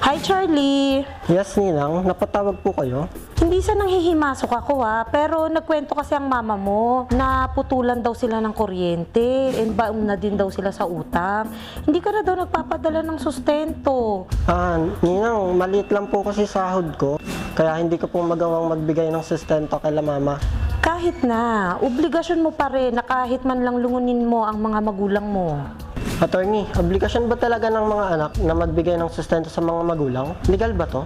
Hi, Charlie! Yes, Ninang. Napatawag po kayo? Hindi sa nanghihimasok ako pero nagkwento kasi ang mama mo na putulan daw sila ng kuryente and baon na din daw sila sa utang. Hindi ka na daw nagpapadala ng sustento. Ninang, maliit lang po kasi sahod ko. Kaya hindi ko po magawang magbigay ng sustento kay mama. Kahit na, obligasyon mo pa rin na kahit man lang lungunin mo ang mga magulang mo. Attorney, obligasyon ba talaga ng mga anak na magbigay ng sustento sa mga magulang? Legal ba to?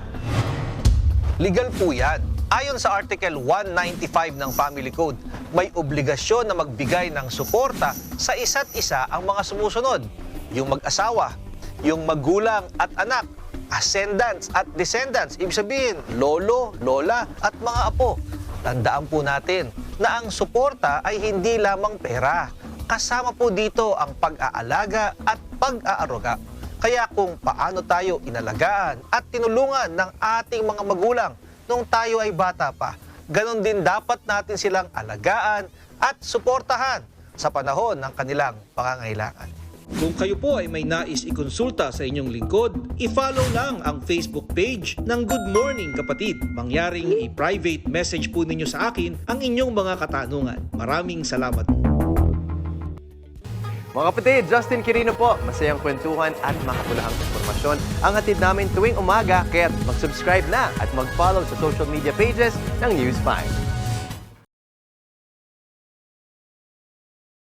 Legal po yan. Ayon sa Article 195 ng Family Code, may obligasyon na magbigay ng suporta sa isa't isa ang mga sumusunod. Yung mag-asawa, yung magulang at anak, ascendants at descendants, ibig sabihin, lolo, lola at mga apo. Tandaan po natin na ang suporta ay hindi lamang pera. Kasama po dito ang pag-aalaga at pag-aaruga. Kaya kung paano tayo inalagaan at tinulungan ng ating mga magulang nung tayo ay bata pa, ganon din dapat natin silang alagaan at suportahan sa panahon ng kanilang pangangailangan. Kung kayo po ay may nais ikonsulta sa inyong lingkod, i-follow lang ang Facebook page ng Good Morning Kapatid. Mangyaring i-private message po ninyo sa akin ang inyong mga katanungan. Maraming salamat. Mga kapatid, Justin Quirino po. Masayang kwentuhan at makapulahang informasyon ang hatid namin tuwing umaga. Kaya't mag-subscribe na at mag-follow sa social media pages ng News 5.